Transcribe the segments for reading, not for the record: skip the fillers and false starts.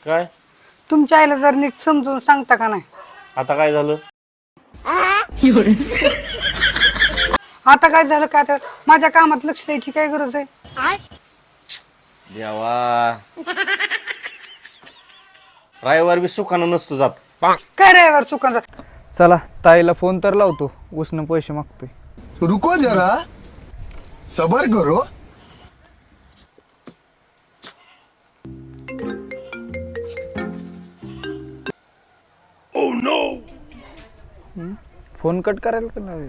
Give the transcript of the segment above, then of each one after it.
काय तुमच्या आईला जर नीट समजून सांगता का नाही? आता काय झालं? आता काय झालं का तर माझ्या कामात लक्ष द्यायची काय गरज आहे? देवा, रविवार बी सुखानं नसतो जात. काय रे सुखांचा. चला ताईला फोन तर लावतो, उसनं पैसे मागतोय. रुको जरा, सबर करो. फोन कट करायला का नाही?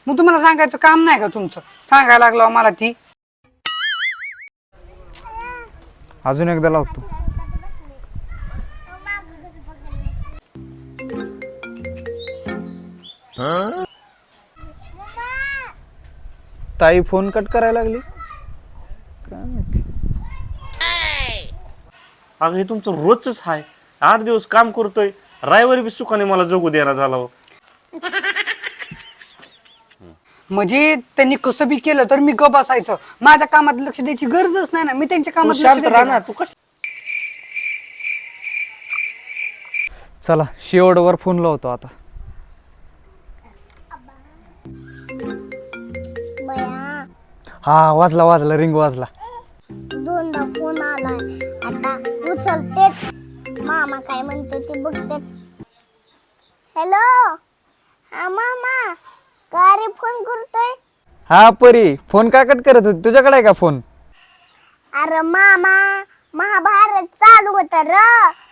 मग तुम्हाला सांगायचं काम नाही का तुमचं? सांगायला लागलो मला ती. अजून एकदा लावतो. ताई फोन कट करायला लागली. काय माहिती. अगं हे तुमचं रोजच आहे. 8 दिवस काम करतोय, रविवारी बी सुखाने मला जगू देणार झाला हो. म्हणजे त्यांनी कसं बी केलं तर मी गप बसायचं. माझ्या कामात लक्ष द्यायची गरजच नाही ना. मी त्यांच्या तू कामात लक्ष शांत देते राहा का? ना. तू कस चला शेवटवर फोन लावतो आता. बया हा वाजला रिंग वाजला. दोनदा फोन आलाय, आता उचलतेच. मामा काय म्हणते ते बघतेच. हॅलो, हा मामा, का रे फोन करतोय? हा परी, फोन काय कट करत होती? तुझ्याकडे आहे का फोन? अरे मामा, महाभारत चालू होत र,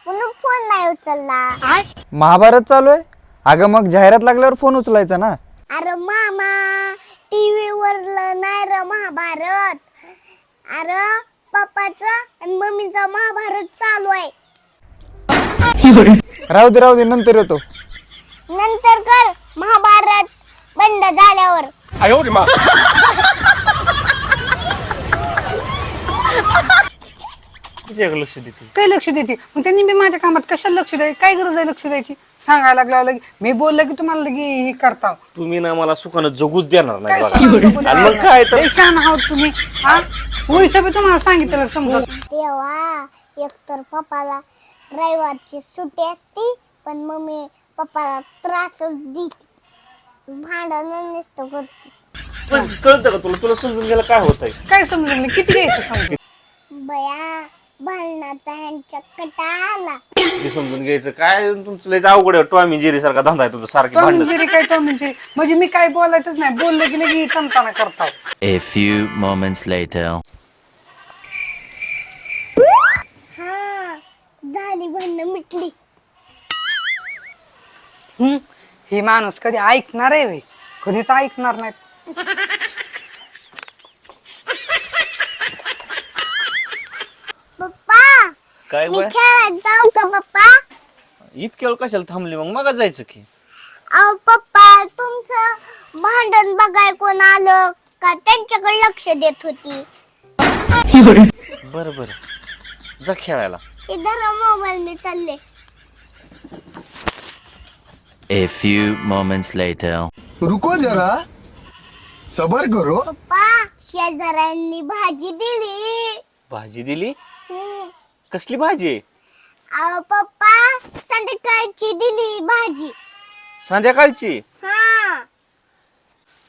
म्हणून फोन नाही उचलला. महाभारत चालू आहे? अगं मग जाहिरात लागल्यावर फोन उचलायचा ना. अरे मामा, टीव्ही वरलं नाही र महाभारत. अरे पप्पाचं आणि मम्मीचं महाभारत चालू आहे. राहू दे नंतर येतो. नंतर कर, महाभारत बंद झाल्यावर. तिच्याकडे लक्ष देते? काय लक्ष द्यायची? मग त्यांनी मी माझ्या कामात कशाला लक्ष द्यायची? काय गरज आहे लक्ष द्यायची? सांगायला लागला मी बोललं की तुम्हाला लगी हे करता. तुम्ही ना मला सुखानं जगूच देणार नाही काय बघा. सांगतो आणि मग काय तर लय शहाण आहोत तुम्ही. हा होईचं बी तुम्हाला सांगितलं समजत. तेव्हा एकतर पप्पाला रविवारची सुट्टी असती, पण मम्मी पप्पाला त्रासच देते, भांडण नुसतं करते. कळतं का तुला? तुला समजून गेलं काय होतंय? काय समजून किती घ्यायचं समजून? बया भांडणाचा ह्यांच्या कटाला. ते समजून घ्यायचं काय? तुमचं लयच अवघड आहे. टॉमी जेरी सारखा धंदा आहे तुमचा, सारखी भांडण. टॉम काय टॉम म्हणजे मी काय बोलायचंच नाही. बोललं की लगी तमताना करता. A few moments later. हा, झाली भांडणं मिटली. हे माणूस कधी ऐकणार आहे? कधीच ऐकणार नाही. पप्पा, काय मी बाय खेळायला जाऊ का पप्पा? इतक्या वेळ कशाला थांबली? मग जायचं की. अहो पप्पा, तुमचं भांडण बघाय कोण आलं का त्यांच्याकडे लक्ष देत होती. बरं जा खेळायला. इधर मोबाईल मी चालले. A few moments later. रुको जरा, सबर करो. पप्पा, शेजाऱ्यांनी भाजी दिली. भाजी दिली? हम्म. कसली भाजी आहे? अहो पप्पा, संध्याकाळची दिली भाजी. संध्याकाळची? हा.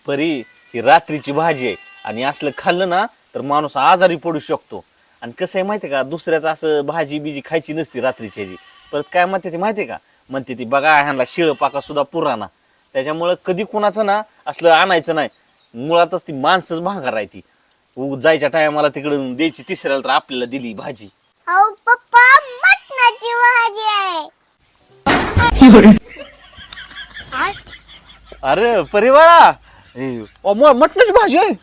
परी, ही रात्रीची भाजी आहे आणि असलं खाल्लं ना तर माणूस आजारी पडू शकतो. आणि कसं आहे माहितीये का, दुसऱ्याचं असं भाजी बिजी खायची नसती रात्रीची. परत काय म्हणते ती माहितीये का? म्हणते ती बघा ह्यांना शिळ पाका सुद्धा पुराणा. त्याच्यामुळं कधी कुणाचं ना असलं आणायचं नाही. मुळातच ती माणसंच महागार आहे ती. जायच्या टायमाला तिकडून द्यायची, तिसऱ्याला तर आपल्याला दिली भाजी. अहो पप्पा, मटणाची भाजी आहे. अरे परिवाळा, मटणाची भाजी आहे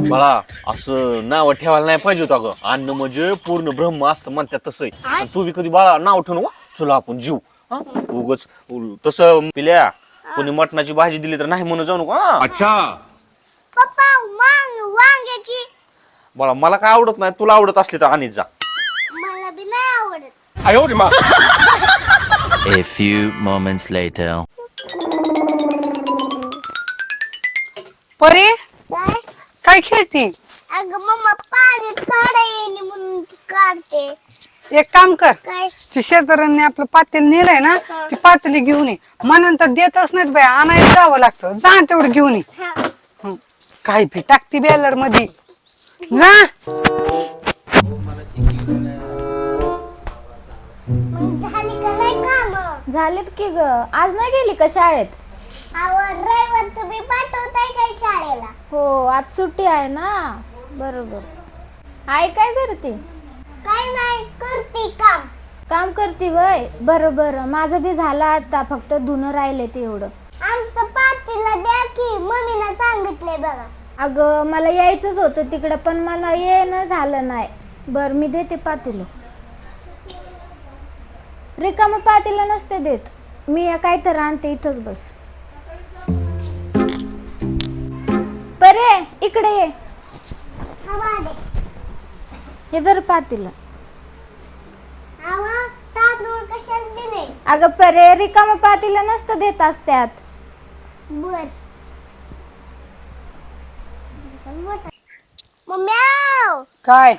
बाळा. असं नाव ठेवायला नाही पाहिजे होतं. अगं अन्न म्हणजे पूर्ण ब्रह्म असतं म्हणतात तसं. तू बी कधी बाळा नाव ठेवू नको. चला आपण जीव उगच तसं पिल्या. कोणी मटणाची भाजी दिली तर नाही म्हणून जाऊ नको. अच्छा पप्पा, वांग्याची. बाळा मला काय आवडत नाही. तुला आवडत असली तर आणीत जा. मला बी नाही आवडत. A few moments later. परे काय? काय खेळती? अगं मम्मा, पाणीच काढा येईन म्हणून काढते. एक काम कर, काय ती शेजाऱ्यांनी आपलं पातेल नेलंय ना, ती पातेली घेऊन ये. म्हणून तर देतच नाहीत बाई, आणायला जावं लागतं. जा तेवढं घेऊन ये. हं. काही बी टाकती बॅलर मध्ये. जा. झाली का नाही काम? झालेत की ग. आज नाही गेली का शाळेत? ड्रायव्हर तुम्ही पाठवताय काय शाळेला? हो, आज सुट्टी आहे ना. बरोबर. आई काय करते? काय नाही करते काम. काम करते वय. बरोबर, माझं बी झालं आता, फक्त धुणं राहिले ते एवढं. आमचं पातीला द्या की, मम्मीला सांगितलंय बघा. अगं मला यायचंच होतं तिकडं, पण मला येणं झालं नाही. बरं मी देते पातेलं. रिकामं पातेलं नसते देत मी, काय तर आणते. इथंच बस. परे इकडे ये. हवा दे. हे जर पातेलं. हवा तांदूळ कशाला दिले? अगं परे, रिकामं पातेलं नसतं देत असत्यात. बर. मम्म्या काय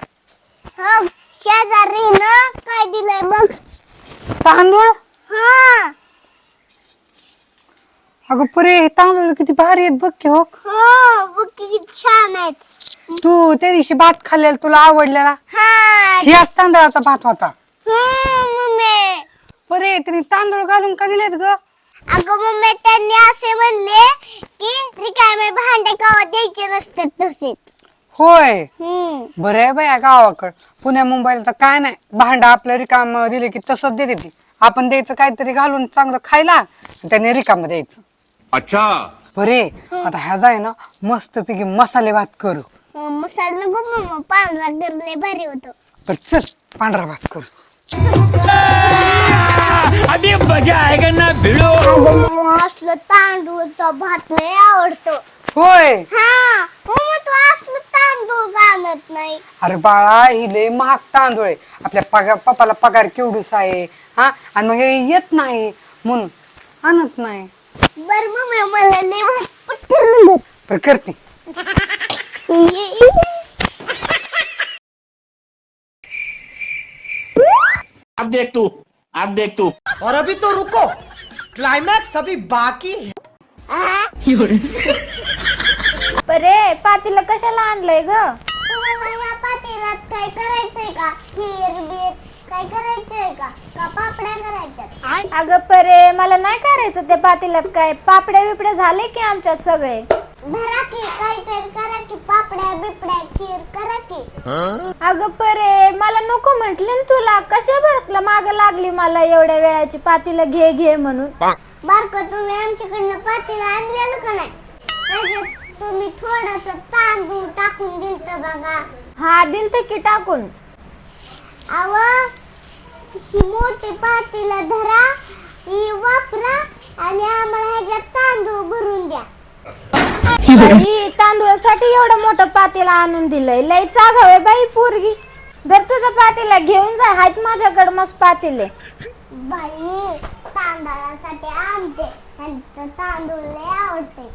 हा शेजारीनं काय दिलंय बघ. तांदूळ? हा अगं पुरे हे तांदूळ किती भारी आहेत बघ की. हो, हो बघ किती छान आहेत. तू त्या दिवशी भात खाल्लेला तुला आवडलेला, हा ह्याच तांदळाचा भात होता. मम्मी. परे तिने तांदूळ घालून का दिलेत ग? अगं मम्मी त्यांनी असे म्हणले की रिकामे भांडे गावात द्यायचे नसते तसेच. होय. बरं आहे बाया गावाकड. पुण्या मुंबईला तर काय नाही, भांडा आपलं रिकाम दिले की तसंच देते ती. आपण द्यायचं काहीतरी घालून चांगलं खायला, आणि त्याने रिकाम द्यायचं. अच्छा. बरे आता ह्या जाय ना मस्त पैकी मसाले भात करू. मसाला नको मम्मा, पांढरा गरले भारी होतो. तर चल पांढरा भात करू. असलं तांदूळचा भात नाही आवडतो. होय. हा मम्मा तू असलं तांदूळ घालत नाही. अरे बाळा ही लय महाग तांदूळ आहे. आपल्या पप्पाला पगार केवढूस आहे हा, आणि मग हे येत नाही म्हणून आणत नाही. बर मम्मी मला लय भात पटकन पण करते. अब देख तू. और अभी तो रुको, क्लाइमैक्स अभी बाकी है. परे पातेलं कशाला आणलंय ग? तुम्हाला या पातेल्यात काय करायचंय का? खीर बीर काय करायचंय का? का पापड्या करायच्यात? अगं परे, मला नाही करायचं त्या पातेल्यात काय. पापड्या बिपड्या झाले की आमच्यात सगळे. धरा की काहीतरी करा की, पापड्या बिपड्या खीर करा की. अगं परे, मला नको म्हंटले ना तुला. कशा बरं माग लागली मला एवढ्या वेळाची, पातेलं घे घे म्हणून. बारक तुम्ही आमच्याकडनं पातेलं आणलेलं का नाही? त्याच्यात तुम्ही थोडस तांदूळ टाकून दिलत बघा. हा दिलते की टाकून. अव ही मोठी पातेलं धरा, ही वापरा आणि आम्हाला ह्याच्यात तांदूळ भरून द्या. बाई, तांदूळासाठी एवढं मोठं पातेलं आणून दिलंय. लय चागाव आहे बाई पोरगी. धर तुझं पातेलं घेऊन जा, आहेत माझ्याकडे मस्त पातेले. बाई तांदळासाठी आणते आणि तांदूळ लय आवडते.